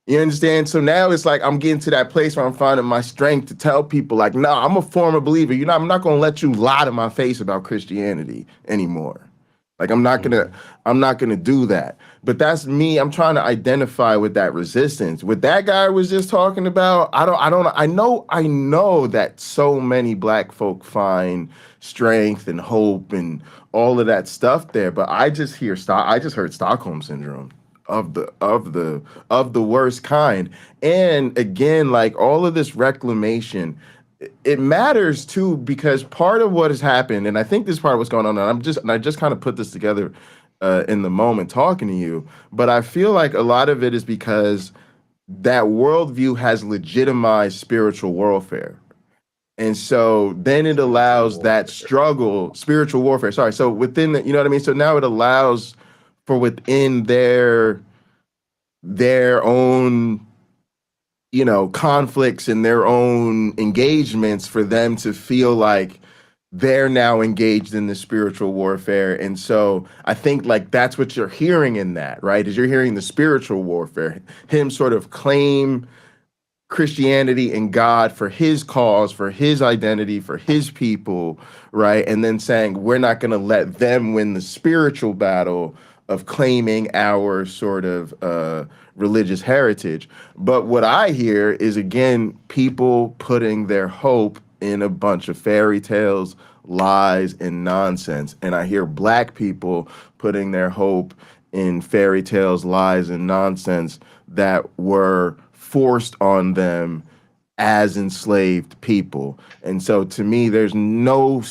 You understand? So now it's like I'm getting to that place where I'm finding my strength to tell people, like, no, I'm a former believer. I'm not gonna let you lie to my face about Christianity anymore. Like I'm not gonna do that. But that's me. I'm trying to identify with that resistance. What that guy was just talking about, I know that so many black folk find strength and hope and all of that stuff there, but I just heard Stockholm syndrome of the worst kind. And again, like all of this reclamation, it matters too, because part of what has happened, and I think this part of what's going on, and I just kind of put this together in the moment talking to you, but I feel like a lot of it is because that worldview has legitimized spiritual warfare. And so then it allows that spiritual warfare. Sorry. So within you know what I mean? So now it allows for within their own conflicts and their own engagements for them to feel like they're now engaged in the spiritual warfare. And so I think like that's what you're hearing in that, right? Is you're hearing the spiritual warfare, him sort of claim Christianity and God for his cause, for his identity, for his people, right? And then saying, we're not going to let them win the spiritual battle of claiming our sort of religious heritage. But what I hear is, again, people putting their hope in a bunch of fairy tales, lies, and nonsense. And I hear black people putting their hope in fairy tales, lies, and nonsense that were forced on them as enslaved people. And so to me, there's no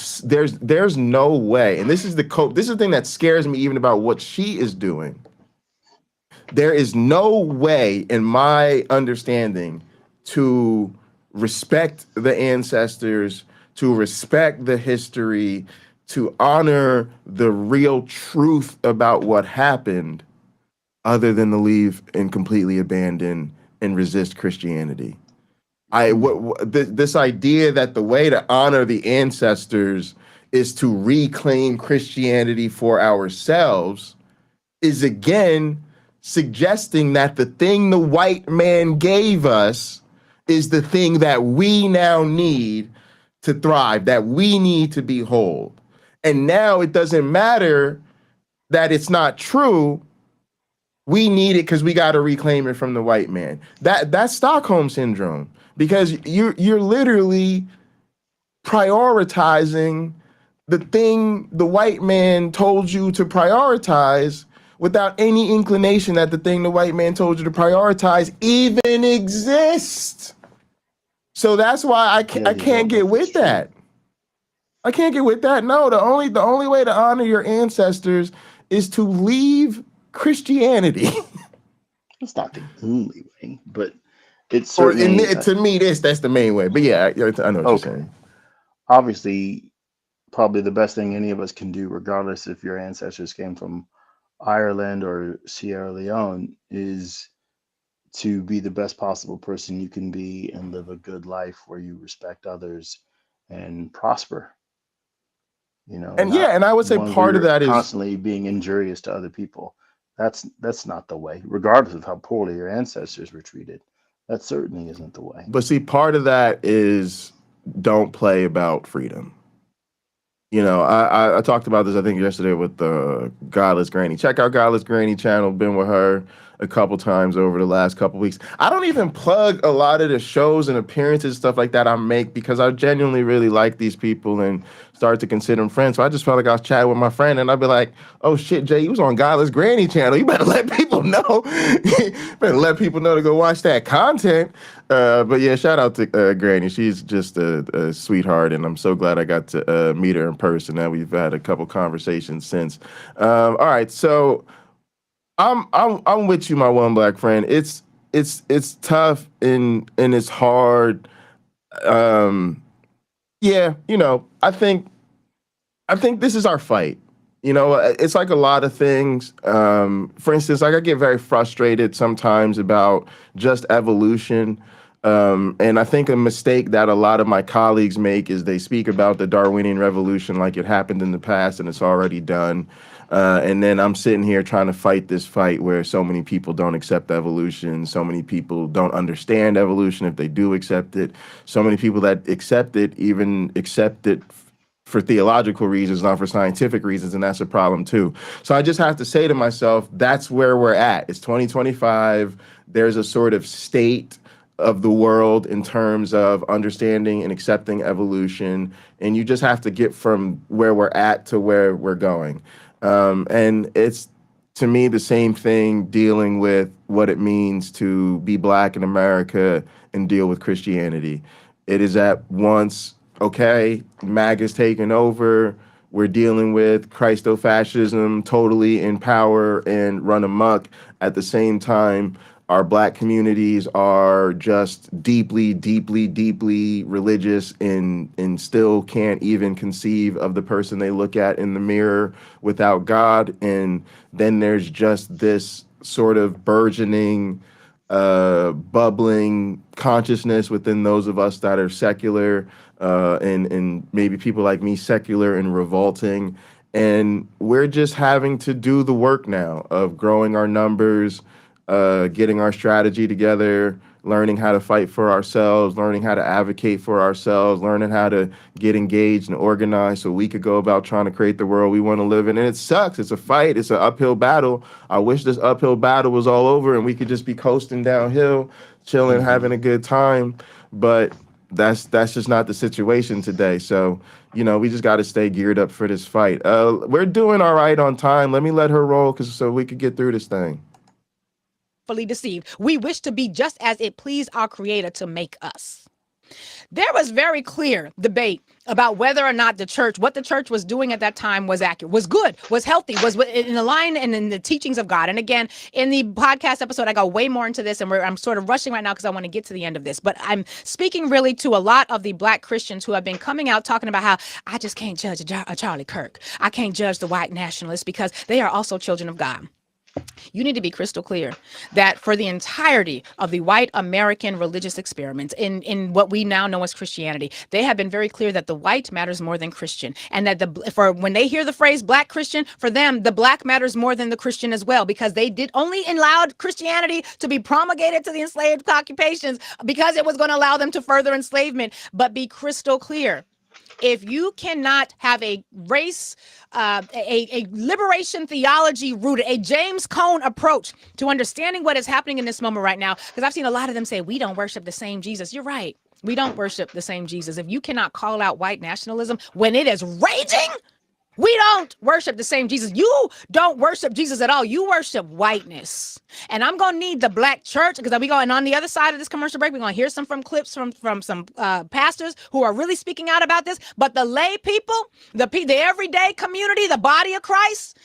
way. And this is the thing that scares me even about what she is doing. There is no way in my understanding to respect the ancestors, to respect the history, to honor the real truth about what happened, other than to leave and completely abandon and resist Christianity. This idea that the way to honor the ancestors is to reclaim Christianity for ourselves is again suggesting that the thing the white man gave us is the thing that we now need to thrive, that we need to be whole. And now it doesn't matter that it's not true. We need it because we got to reclaim it from the white man. That's Stockholm syndrome, because you're literally prioritizing the thing the white man told you to prioritize without any inclination that the thing the white man told you to prioritize even exists. So that's why I can't get with that. I can't get with that. No, the only way to honor your ancestors is to leave Christianity. It's not the only way, but it's certainly. To me, that's the main way. But yeah, I know what you're saying. Obviously, probably the best thing any of us can do, regardless if your ancestors came from Ireland or Sierra Leone, is to be the best possible person you can be and live a good life where you respect others and prosper, And yeah, not and I would say one where part of you're that is, constantly being injurious to other people. That's not the way, regardless of how poorly your ancestors were treated. That certainly isn't the way. but see, part of that is don't play about freedom. I talked about this, I think, yesterday with the Godless Granny. Check out Godless Granny channel. Been with her a couple times over the last couple weeks. I don't even plug a lot of the shows and appearances, stuff like that I make, because I genuinely really like these people and started to consider them friends. So I just felt like I was chatting with my friend, and I'd be like, "Oh shit, Jay, you was on Godless Granny channel. You better let people know. You better let people know to go watch that content." But yeah, shout out to Granny. She's just a sweetheart, and I'm so glad I got to meet her in person. Now we've had a couple conversations since. All right, so I'm with you, my one black friend. It's tough and it's hard. Yeah, I think this is our fight. It's like a lot of things. For instance, like I get very frustrated sometimes about just evolution. And I think a mistake that a lot of my colleagues make is they speak about the Darwinian revolution like it happened in the past and it's already done. And then I'm sitting here trying to fight this fight where so many people don't accept evolution. So many people don't understand evolution if they do accept it. So many people that accept it even accept it for theological reasons, not for scientific reasons, and that's a problem too. So I just have to say to myself, that's where we're at. It's 2025. There's a sort of state of the world in terms of understanding and accepting evolution, and you just have to get from where we're at to where we're going. And it's, to me, the same thing dealing with what it means to be black in America and deal with Christianity. It is at once, okay, MAGA's taken over. We're dealing with Christo-fascism totally in power and run amok. At the same time, our black communities are just deeply, deeply, deeply religious and still can't even conceive of the person they look at in the mirror without God. And then there's just this sort of burgeoning, bubbling consciousness within those of us that are secular, and maybe people like me, secular and revolting. And we're just having to do the work now of growing our numbers, getting our strategy together, learning how to fight for ourselves, learning how to advocate for ourselves, learning how to get engaged and organized so we could go about trying to create the world we want to live in. And it sucks. It's a fight. It's an uphill battle. I wish this uphill battle was all over and we could just be coasting downhill, chilling, having a good time. But that's just not the situation today. So, we just got to stay geared up for this fight. We're doing all right on time. Let me let her roll so we could get through this thing. Deceived. We wish to be just as it pleased our Creator to make us. There was very clear debate about whether or not what the church was doing at that time was accurate, was good, was healthy, was in the line and in the teachings of God. And again, in the podcast episode, I go way more into this, and I'm sort of rushing right now because I want to get to the end of this. But I'm speaking really to a lot of the black Christians who have been coming out talking about how I just can't judge a Charlie Kirk. I can't judge the white nationalists because they are also children of God. You need to be crystal clear that for the entirety of the white American religious experiments in what we now know as Christianity, they have been very clear that the white matters more than Christian, and that when they hear the phrase black Christian, for them, the black matters more than the Christian as well, because they did only allowed Christianity to be promulgated to the enslaved occupations because it was going to allow them to further enslavement. But be crystal clear. If you cannot have a race, a liberation theology rooted, a James Cone approach to understanding what is happening in this moment right now, because I've seen a lot of them say, we don't worship the same Jesus. You're right. We don't worship the same Jesus. If you cannot call out white nationalism when it is raging, we don't worship the same Jesus. You don't worship Jesus at all. You worship whiteness. And I'm going to need the black church, because we go, and on the other side of this commercial break, we're going to hear some clips from some pastors who are really speaking out about this. But the lay people, the everyday community, the body of Christ,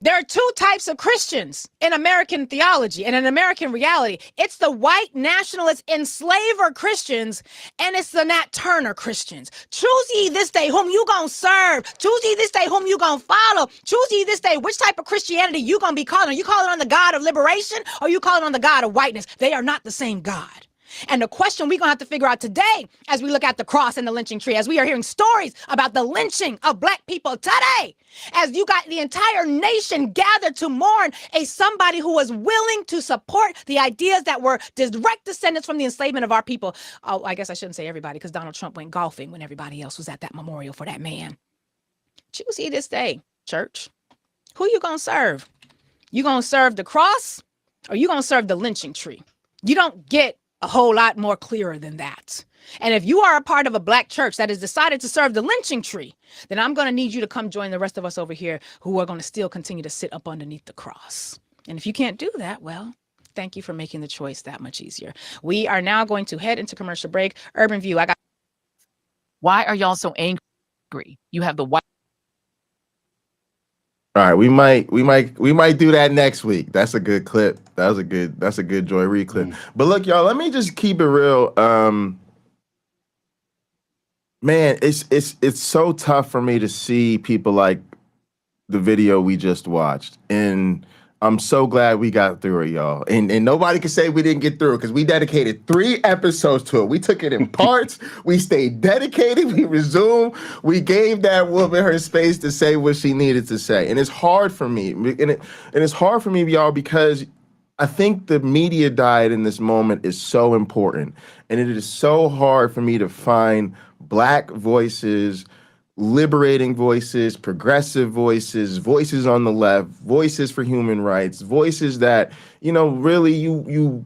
There are two types of Christians in American theology and in American reality. It's the white nationalist enslaver Christians, and it's the Nat Turner Christians. Choose ye this day whom you gonna serve. Choose ye this day whom you gonna follow. Choose ye this day which type of Christianity you gonna be calling. Are you calling on the God of liberation, or are you calling on the God of whiteness? They are not the same God. And the question we're going to have to figure out today, as we look at the cross and the lynching tree, as we are hearing stories about the lynching of Black people today, as you got the entire nation gathered to mourn somebody who was willing to support the ideas that were direct descendants from the enslavement of our people. Oh, I guess I shouldn't say everybody, because Donald Trump went golfing when everybody else was at that memorial for that man. Choose ye this day, church. Who you going to serve? You going to serve the cross, or you going to serve the lynching tree? You don't get a whole lot more clearer than that. And if you are a part of a Black church that has decided to serve the lynching tree, then I'm going to need you to come join the rest of us over here who are going to still continue to sit up underneath the cross. And if you can't do that, well, thank you for making the choice that much easier. We are now going to head into commercial break. Urban View, Why are y'all so angry? You have the white. All right, we might do that next week. That's a good clip. That's a good Joy Reid clip. But look, y'all, let me just keep it real. Man, it's so tough for me to see people like the video we just watched, and I'm so glad we got through it, y'all. And nobody can say we didn't get through it, because we dedicated 3 episodes to it. We took it in parts. We stayed dedicated. We resumed. We gave that woman her space to say what she needed to say. And it's hard for me. And it's hard for me, y'all, because I think the media diet in this moment is so important. And it is so hard for me to find Black voices, liberating voices, progressive voices, voices on the left, voices for human rights, voices that, you know, really you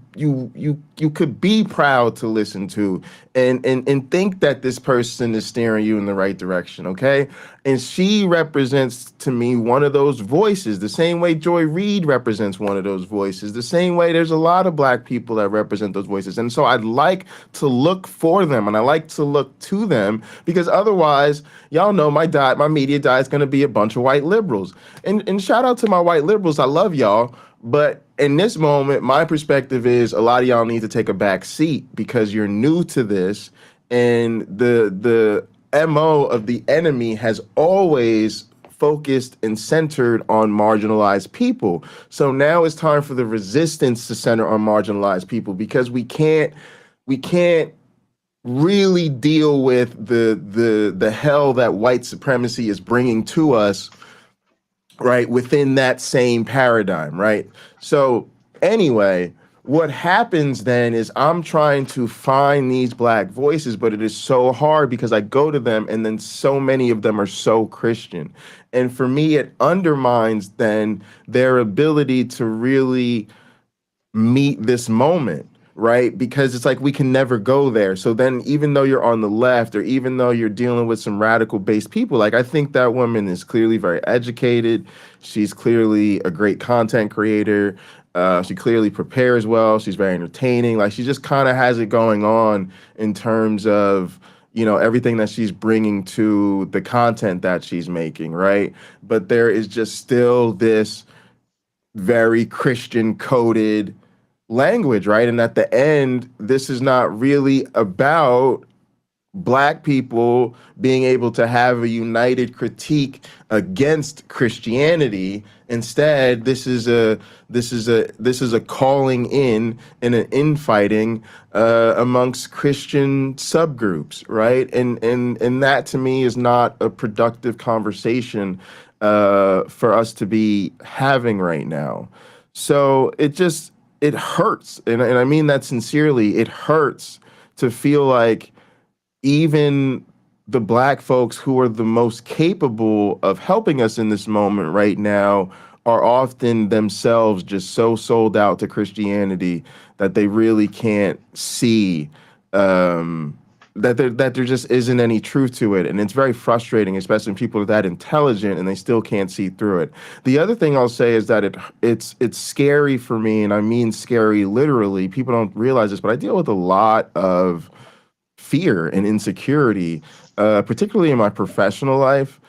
could be proud to listen to and think that this person is steering you in the right direction, okay? And she represents to me one of those voices, the same way Joy Reid represents one of those voices, the same way there's a lot of Black people that represent those voices. And so I'd like to look for them, and I like to look to them, because otherwise, y'all know my media diet is going to be a bunch of white liberals. And shout out to my white liberals. I love y'all. But in this moment, my perspective is a lot of y'all need to take a back seat, because you're new to this, and the MO of the enemy has always focused and centered on marginalized people. So now it's time for the resistance to center on marginalized people, because we can't really deal with the hell that white supremacy is bringing to us, right, within that same paradigm, right? So anyway, what happens then is I'm trying to find these Black voices, but it is so hard because I go to them and then so many of them are so Christian. And for me, it undermines then their ability to really meet this moment, right? Because it's like we can never go there. So then even though you're on the left, or even though you're dealing with some radical based people, like I think that woman is clearly very educated. She's clearly a great content creator. She clearly prepares well. She's very entertaining. Like she just kind of has it going on in terms of, you know, everything that she's bringing to the content that she's making, right? But there is just still this very Christian coded language, right? And at the end, this is not really about Black people being able to have a united critique against Christianity. Instead, this is a calling in and an infighting amongst Christian subgroups, right? And that to me is not a productive conversation for us to be having right now. So it hurts, and I mean that sincerely. It hurts to feel like even the Black folks who are the most capable of helping us in this moment right now are often themselves just so sold out to Christianity that they really can't see that there just isn't any truth to it. And it's very frustrating, especially when people are that intelligent and they still can't see through it. The other thing I'll say is that it's scary for me, and I mean scary literally. People don't realize this, but I deal with a lot of fear and insecurity, particularly in my professional life.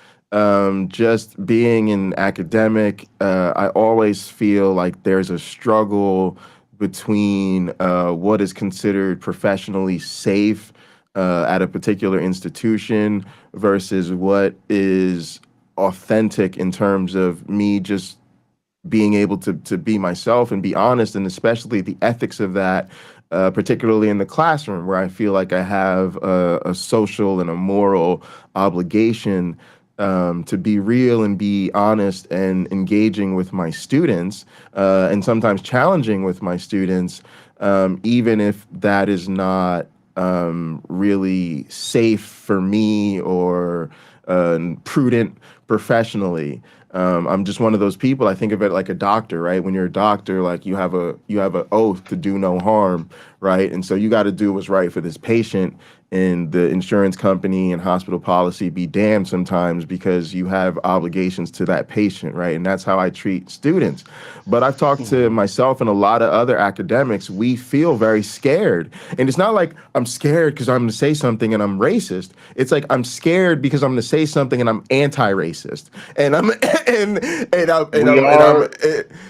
just being an academic, I always feel like there's a struggle between what is considered professionally safe at a particular institution versus what is authentic in terms of me just being able to be myself and be honest, and especially the ethics of that, particularly in the classroom, where I feel like I have a social and a moral obligation to be real and be honest and engaging with my students, and sometimes challenging with my students, even if that is not really safe for me or prudent professionally. I'm just one of those people. I think of it like a doctor, right? When you're a doctor, like you have an oath to do no harm, right? And so you got to do what's right for this patient. And the insurance company and hospital policy be damned sometimes because you have obligations to that patient, right? And that's how I treat students. But I've talked to myself and a lot of other academics. We feel very scared, and it's not like I'm scared because I'm going to say something and I'm racist. It's like I'm scared because I'm going to say something and I'm anti-racist, and I'm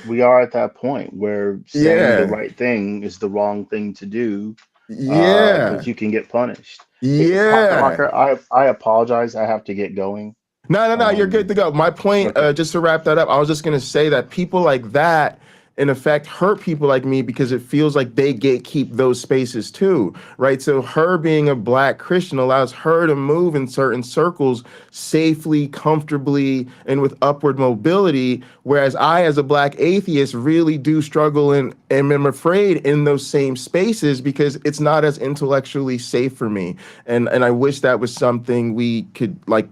We are at that point where saying the yeah, right thing is the wrong thing to do, yeah, because you can get punished. Hey, yeah. Parker, I apologize. I have to get going. No, no, no, you're good Um, to go. My point, okay. just to wrap that up, I was just going to say that people like that, in effect, hurt people like me because it feels like they gatekeep those spaces too, right? So her being a Black Christian allows her to move in certain circles safely, comfortably, and with upward mobility, whereas I, as a Black atheist, really do struggle and am afraid in those same spaces because it's not as intellectually safe for me. And I wish that was something we could, like,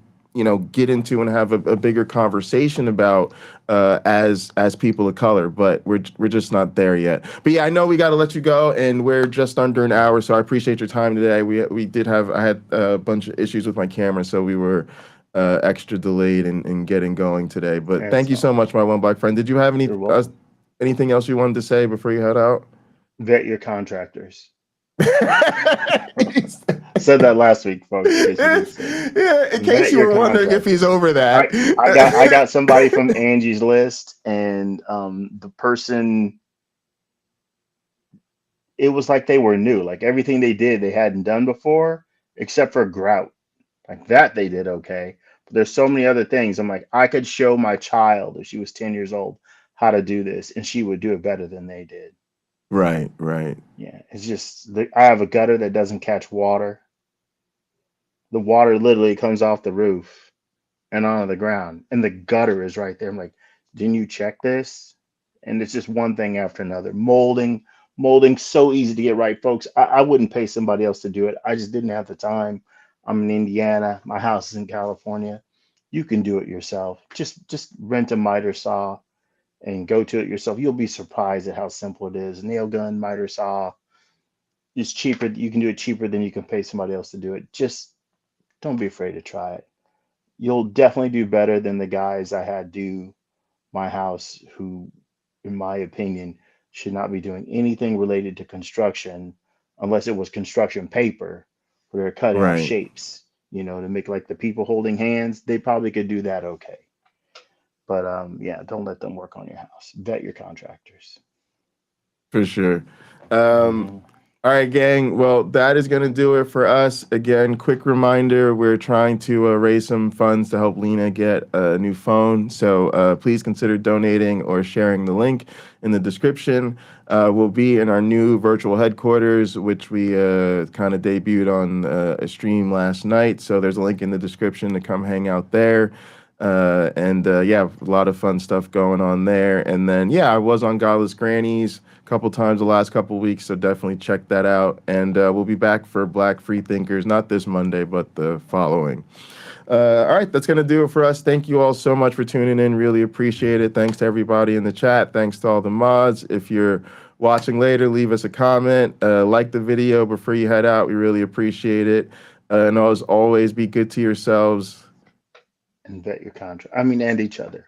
get into and have a bigger conversation about as people of color, but we're just not there yet. But yeah, I know we got to let you go, and we're just under an hour, so I appreciate your time today. I had a bunch of issues with my camera, so we were extra delayed in getting going today. But thank That's you so all right. much, my one Black friend. Did you have You're welcome. anything else you wanted to say before you head out? Vet your contractors. I said that last week, folks, in case you didn't see it. Yeah, in case Vet you your were wondering if he's contractors. over that. I got somebody from Angie's List, and the person, it was like they were new. Like everything they did, they hadn't done before, except for grout. Like that, they did okay. But there's so many other things. I'm like, I could show my child if she was 10 years old how to do this, and she would do it better than they did. Right, right. Yeah, it's just I have a gutter that doesn't catch water. The water literally comes off the roof and onto the ground, and the gutter is right there. I'm like, didn't you check this? And it's just one thing after another. Molding, so easy to get right, folks. I wouldn't pay somebody else to do it. I just didn't have the time. I'm in Indiana. My house is in California. You can do it yourself. Just rent a miter saw and go to it yourself. You'll be surprised at how simple it is. Nail gun, miter saw. It's cheaper. You can do it cheaper than you can pay somebody else to do it. Just don't be afraid to try it. You'll definitely do better than the guys I had do my house, who, in my opinion, should not be doing anything related to construction unless it was construction paper where they're cutting out Right. shapes, to make like the people holding hands. They probably could do that okay. But yeah, don't let them work on your house. Vet your contractors. For sure. Hmm. All right, gang. Well, that is going to do it for us. Again, quick reminder, we're trying to raise some funds to help Lina get a new phone. So please consider donating or sharing the link in the description. We'll be in our new virtual headquarters, which we kind of debuted on a stream last night. So there's a link in the description to come hang out there. And yeah, a lot of fun stuff going on there. And then, yeah, I was on Godless Grannies a couple times the last couple weeks, so definitely check that out. And we'll be back for Black Free Thinkers, not this Monday, but the following. All right, that's going to do it for us. Thank you all so much for tuning in. Really appreciate it. Thanks to everybody in the chat. Thanks to all the mods. If you're watching later, leave us a comment. Like the video before you head out. We really appreciate it. And as always, be good to yourselves. And vet your contract. I mean, and each other.